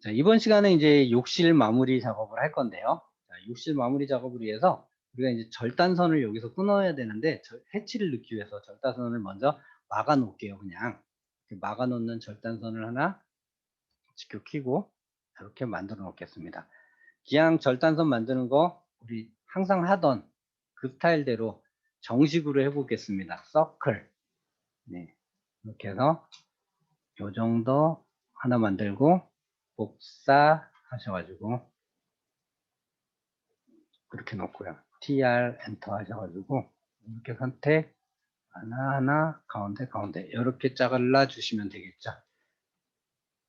자, 이번 시간에 이제 욕실 마무리 작업을 할 건데요. 자, 욕실 마무리 작업을 위해서 우리가 이제 절단선을 여기서 끊어야 되는데, 해치를 넣기 위해서 절단선을 먼저 막아 놓을게요. 그냥 막아 놓는 절단선을 하나 직교 켜고 이렇게 만들어 놓겠습니다. 기왕 절단선 만드는 거 우리 항상 하던 그 스타일대로 정식으로 해보겠습니다. 서클. 네, 이렇게 해서 요 정도 하나 만들고 복사 하셔가지고 그렇게 놓고요. TR 엔터 하셔가지고 이렇게 선택 하나하나 가운데 이렇게 잘라 주시면 되겠죠.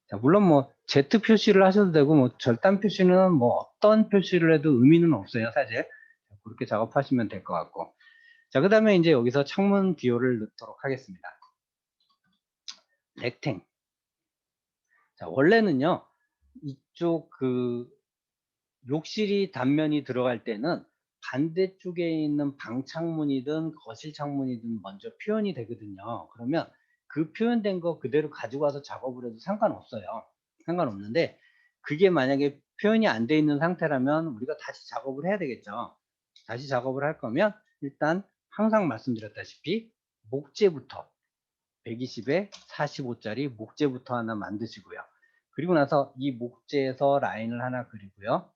자, 물론 뭐 Z 표시를 하셔도 되고 뭐 절단 표시는 뭐 어떤 표시를 해도 의미는 없어요, 사실. 그렇게 작업하시면 될 것 같고. 자, 그 다음에 이제 여기서 창문 기호를 넣도록 하겠습니다. 렉탱. 자, 원래는요, 이쪽 욕실이 단면이 들어갈 때는 반대쪽에 있는 방창문이든 거실 창문이든 먼저 표현이 되거든요. 그러면 그 표현된 거 그대로 가지고 와서 작업을 해도 상관없어요. 상관없는데 그게 만약에 표현이 안 돼 있는 상태라면 우리가 다시 작업을 해야 되겠죠. 다시 작업을 할 거면 일단 항상 말씀드렸다시피 목재부터 120에 45짜리 목재부터 하나 만드시고요. 그리고 나서 이 목재에서 라인을 하나 그리고요.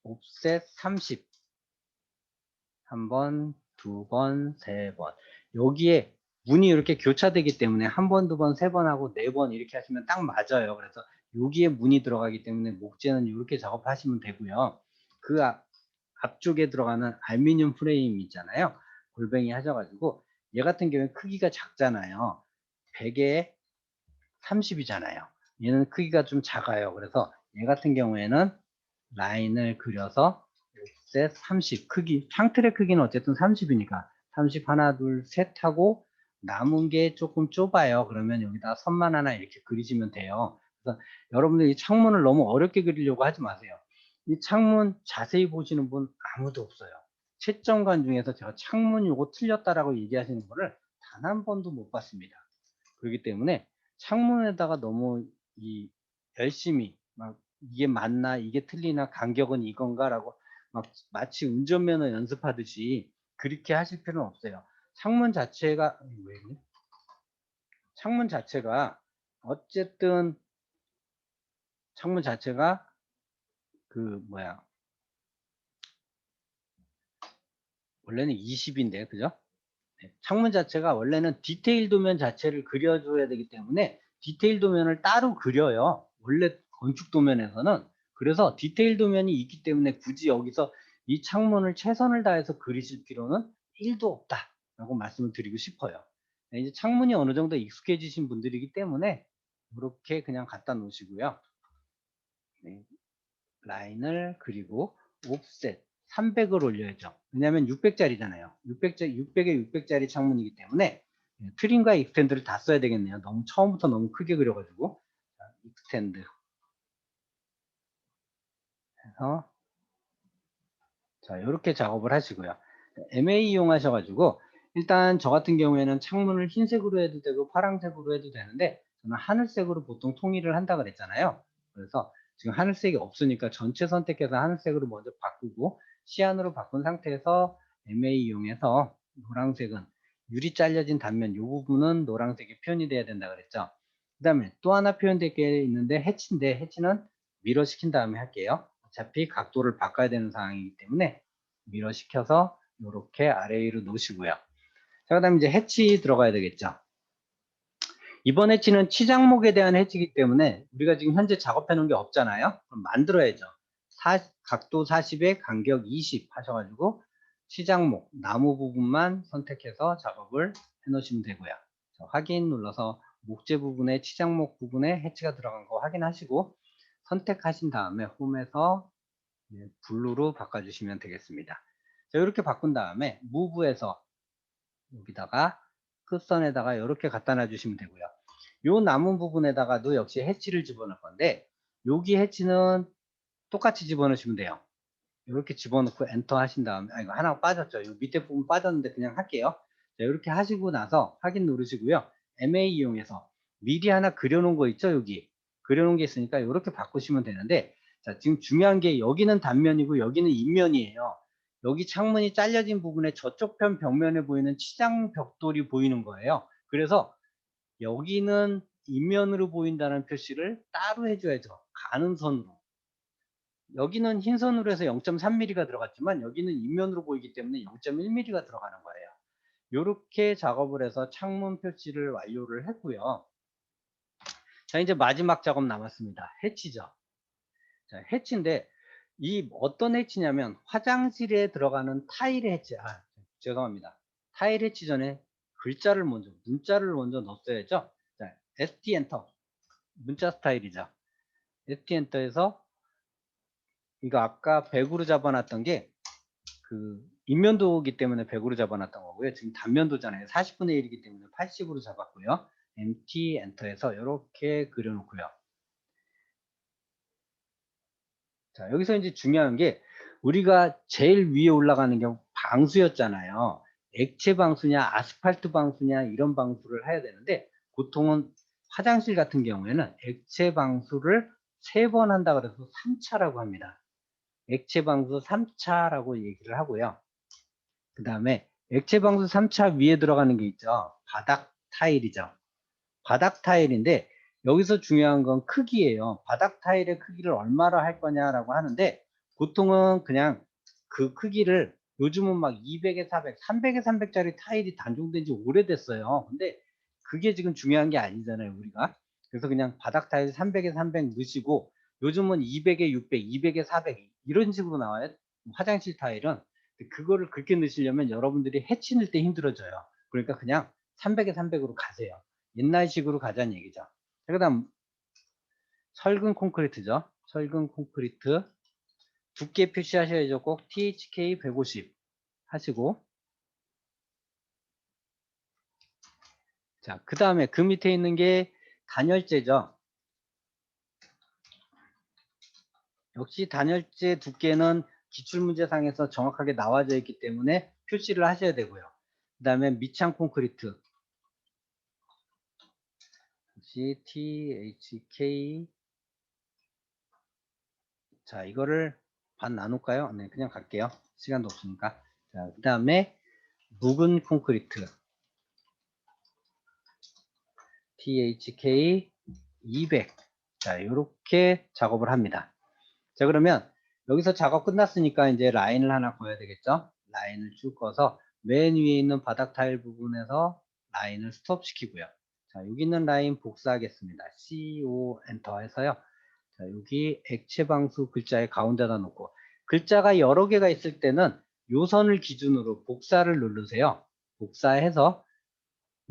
옵셋 30 한 번, 두 번, 세 번. 여기에 문이 이렇게 교차되기 때문에 한 번, 두 번, 세 번 하고 네 번 이렇게 하시면 딱 맞아요. 그래서 여기에 문이 들어가기 때문에 목재는 이렇게 작업하시면 되고요. 그 앞쪽에 들어가는 알루미늄 프레임 있잖아요. 골뱅이 하셔가지고 얘 같은 경우에 크기가 작잖아요. 100에 30이잖아요. 얘는 크기가 좀 작아요. 그래서 얘 같은 경우에는 라인을 그려서 셋 30 크기 창틀의 크기는 어쨌든 30이니까 30 하나 둘 셋 하고 남은 게 조금 좁아요. 그러면 여기다 선만 하나 이렇게 그리시면 돼요. 그래서 여러분들 이 창문을 너무 어렵게 그리려고 하지 마세요. 이 창문 자세히 보시는 분 아무도 없어요. 채점관 중에서 제가 창문 요거 틀렸다라고 얘기하시는 거를 단 한 번도 못 봤습니다. 그렇기 때문에 창문에다가 너무 열심히 막 이게 맞나 이게 틀리나 간격은 이건가라고 막 마치 운전면허 연습하듯이 그렇게 하실 필요는 없어요. 창문 자체가 왜 이러니? 창문 자체가 어쨌든 창문 자체가 원래는 20인데 그죠? 네, 창문 자체가 원래는 디테일 도면 자체를 그려줘야 되기 때문에 디테일 도면을 따로 그려요. 원래 건축 도면에서는. 그래서 디테일 도면이 있기 때문에 굳이 여기서 이 창문을 최선을 다해서 그리실 필요는 1도 없다라고 말씀을 드리고 싶어요. 네, 이제 창문이 어느 정도 익숙해지신 분들이기 때문에 이렇게 그냥 갖다 놓으시고요. 네, 라인을 그리고 옵셋 300을 올려야죠. 왜냐하면 600짜리잖아요. 600에 600짜리 창문이기 때문에 트림과 익스텐드를 다 써야 되겠네요. 너무 처음부터 너무 크게 그려가지고. 자, 익스텐드 해서 자 이렇게 작업을 하시고요. MA 이용하셔가지고 일단 저 같은 경우에는 창문을 흰색으로 해도 되고 파란색으로 해도 되는데 저는 하늘색으로 보통 통일을 한다 그랬잖아요. 그래서 지금 하늘색이 없으니까 전체 선택해서 하늘색으로 먼저 바꾸고 시안으로 바꾼 상태에서 MA 이용해서 노란색은 유리 잘려진 단면 이 부분은 노란색이 표현이 돼야 된다 그랬죠. 그 다음에 또 하나 표현될 게 있는데 해치인데 해치는 미러 시킨 다음에 할게요. 어차피 각도를 바꿔야 되는 상황이기 때문에 미러 시켜서 이렇게 아래 위로 놓으시고요. 자, 그 다음에 이제 해치 들어가야 되겠죠. 이번 해치는 치장목에 대한 해치이기 때문에 우리가 지금 현재 작업해 놓은 게 없잖아요. 그럼 만들어야죠. 각도 40에 간격 20 하셔가지고 치장목 나무 부분만 선택해서 작업을 해 놓으시면 되고요. 자, 확인 눌러서 목재 부분에 치장목 부분에 해치가 들어간 거 확인하시고 선택하신 다음에 홈에서 블루로 바꿔주시면 되겠습니다. 자, 이렇게 바꾼 다음에 무브에서 여기다가 끝선에다가 이렇게 갖다 놔주시면 되고요. 요 남은 부분에다가도 역시 해치를 집어넣을 건데 여기 해치는 똑같이 집어넣으시면 돼요. 이렇게 집어넣고 엔터 하신 다음에 이거 하나 빠졌죠. 요 밑에 부분 빠졌는데 그냥 할게요. 자, 이렇게 하시고 나서 확인 누르시고요. MA 이용해서 미리 하나 그려놓은 거 있죠, 여기. 그려놓은 게 있으니까 이렇게 바꾸시면 되는데, 자, 지금 중요한 게 여기는 단면이고 여기는 인면이에요. 여기 창문이 잘려진 부분에 저쪽 편 벽면에 보이는 치장 벽돌이 보이는 거예요. 그래서 여기는 인면으로 보인다는 표시를 따로 해줘야죠. 가는 선으로. 여기는 흰 선으로 해서 0.3mm가 들어갔지만 여기는 인면으로 보이기 때문에 0.1mm가 들어가는 거예요. 이렇게 작업을 해서 창문 표시를 완료를 했고요. 자, 이제 마지막 작업 남았습니다. 해치죠. 자, 해치인데 이 어떤 해치냐면 화장실에 들어가는 타일 해치. 죄송합니다. 타일 해치 전에 문자를 먼저 넣었어야죠. 자, ST 엔터. 문자 스타일이죠. ST 엔터에서 이거 아까 100으로 잡아놨던 게 그 인면도이기 때문에 100으로 잡아놨던 거고요. 지금 단면도잖아요. 40분의 1이기 때문에 80으로 잡았고요. MT 엔터에서 이렇게 그려놓고요. 자, 여기서 이제 중요한 게 우리가 제일 위에 올라가는 게 방수였잖아요. 액체 방수냐 아스팔트 방수냐 이런 방수를 해야 되는데 보통은 화장실 같은 경우에는 액체 방수를 3번 한다 그래서 3차라고 합니다. 액체 방수 3차라고 얘기를 하고요. 그 다음에 액체 방수 3차 위에 들어가는 게 있죠. 바닥 타일이죠. 바닥 타일인데 여기서 중요한 건 크기예요. 바닥 타일의 크기를 얼마로 할 거냐라고 하는데 보통은 그냥 그 크기를 요즘은 막 200에 400, 300에 300짜리 타일이 단종된 지 오래됐어요. 근데 그게 지금 중요한 게 아니잖아요, 우리가. 그래서 그냥 바닥 타일 300에 300 넣으시고 요즘은 200에 600, 200에 400 이런 식으로 나와요. 화장실 타일은. 그거를 그렇게 넣으시려면 여러분들이 해치 넣을 때 힘들어져요. 그러니까 그냥 300에 300으로 가세요. 옛날식으로 가자는 얘기죠. 그 다음 철근 콘크리트죠. 철근 콘크리트 두께 표시하셔야죠. 꼭 THK 150 하시고, 자, 그 다음에 그 밑에 있는 게 단열재죠. 역시 단열재 두께는 기출문제상에서 정확하게 나와져 있기 때문에 표시를 하셔야 되고요. 그 다음에 밑창 콘크리트 역시 THK. 자, 이거를 반 나눌까요? 네, 그냥 갈게요. 시간도 없으니까. 자, 그 다음에 묵은 콘크리트 THK 200. 자, 이렇게 작업을 합니다. 자, 그러면 여기서 작업 끝났으니까 이제 라인을 하나 그어야 되겠죠? 라인을 쭉 그어서 맨 위에 있는 바닥 타일 부분에서 라인을 스톱 시키고요. 자, 여기 있는 라인 복사하겠습니다. CO 엔터 해서요. 자, 여기 액체 방수 글자의 가운데다 놓고 글자가 여러 개가 있을 때는 요선을 기준으로 복사를 누르세요. 복사해서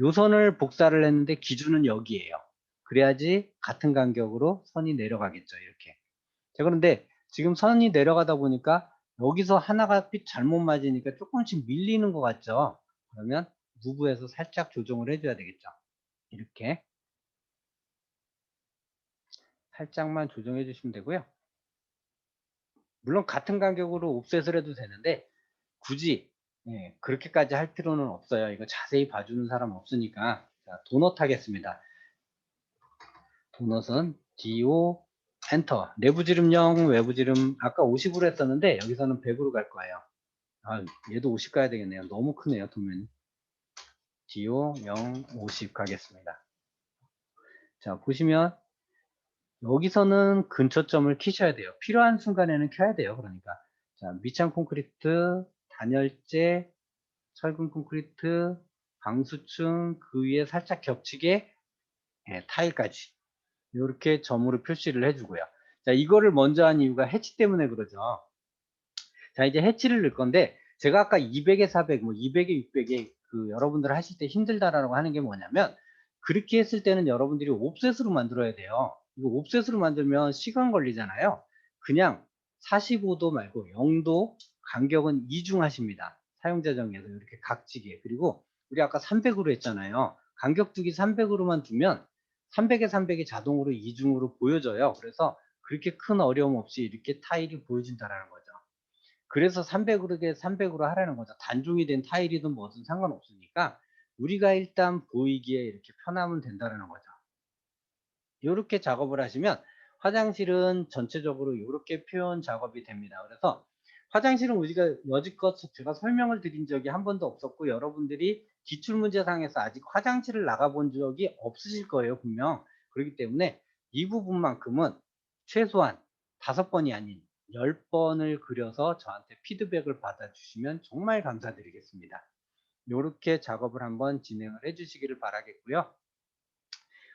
요선을 복사를 했는데 기준은 여기에요. 그래야지 같은 간격으로 선이 내려가겠죠. 이렇게. 자, 그런데 지금 선이 내려가다 보니까 여기서 하나가 삐 잘못 맞으니까 조금씩 밀리는 것 같죠. 그러면 무브에서 살짝 조정을 해줘야 되겠죠. 이렇게 살짝만 조정해 주시면 되고요. 물론 같은 간격으로 옵셋을 해도 되는데 굳이 그렇게까지 할 필요는 없어요. 이거 자세히 봐주는 사람 없으니까. 자, 도넛 하겠습니다. 도넛은 DO 엔터. 내부 지름 0, 외부 지름 아까 50으로 했었는데 여기서는 100으로 갈 거예요. 얘도 50 가야 되겠네요. 너무 크네요, 도면이. DO 0, 50 가겠습니다. 자, 보시면 여기서는 근초점을 키셔야 돼요. 필요한 순간에는 켜야 돼요. 그러니까 자, 밑창 콘크리트, 단열재, 철근 콘크리트, 방수층 그 위에 살짝 겹치게 타일까지 이렇게 점으로 표시를 해주고요. 자, 이거를 먼저 한 이유가 해치 때문에 그러죠. 자, 이제 해치를 넣을 건데 제가 아까 200에 400, 뭐 200에 600에 그 여러분들 하실 때 힘들다라고 하는 게 뭐냐면 그렇게 했을 때는 여러분들이 옵셋으로 만들어야 돼요. 이거 옵셋으로 만들면 시간 걸리잖아요. 그냥 45도 말고 0도 간격은 이중하십니다. 사용자 정의에서 이렇게 각지게. 그리고 우리 아까 300으로 했잖아요. 간격 두기 300으로만 두면 300에 300이 자동으로 이중으로 보여져요. 그래서 그렇게 큰 어려움 없이 이렇게 타일이 보여진다라는 거죠. 그래서 300으로 하라는 거죠. 단종이 된 타일이든 뭐든 상관없으니까 우리가 일단 보이기에 이렇게 편하면 된다는 거죠. 요렇게 작업을 하시면 화장실은 전체적으로 요렇게 표현 작업이 됩니다. 그래서 화장실은 우리가 여지껏 제가 설명을 드린 적이 한 번도 없었고, 여러분들이 기출문제상에서 아직 화장실을 나가 본 적이 없으실 거예요, 분명. 그렇기 때문에 이 부분만큼은 최소한 5번이 아닌 10번을 그려서 저한테 피드백을 받아주시면 정말 감사드리겠습니다. 요렇게 작업을 한번 진행을 해 주시기를 바라겠고요.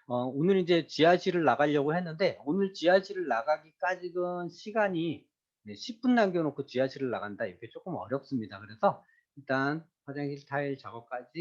오늘 이제 지하실을 나가려고 했는데, 오늘 지하실을 나가기까지는 시간이, 네, 10분 남겨 놓고 지하실을 나간다, 이게 조금 어렵습니다. 그래서 일단 화장실 타일 작업까지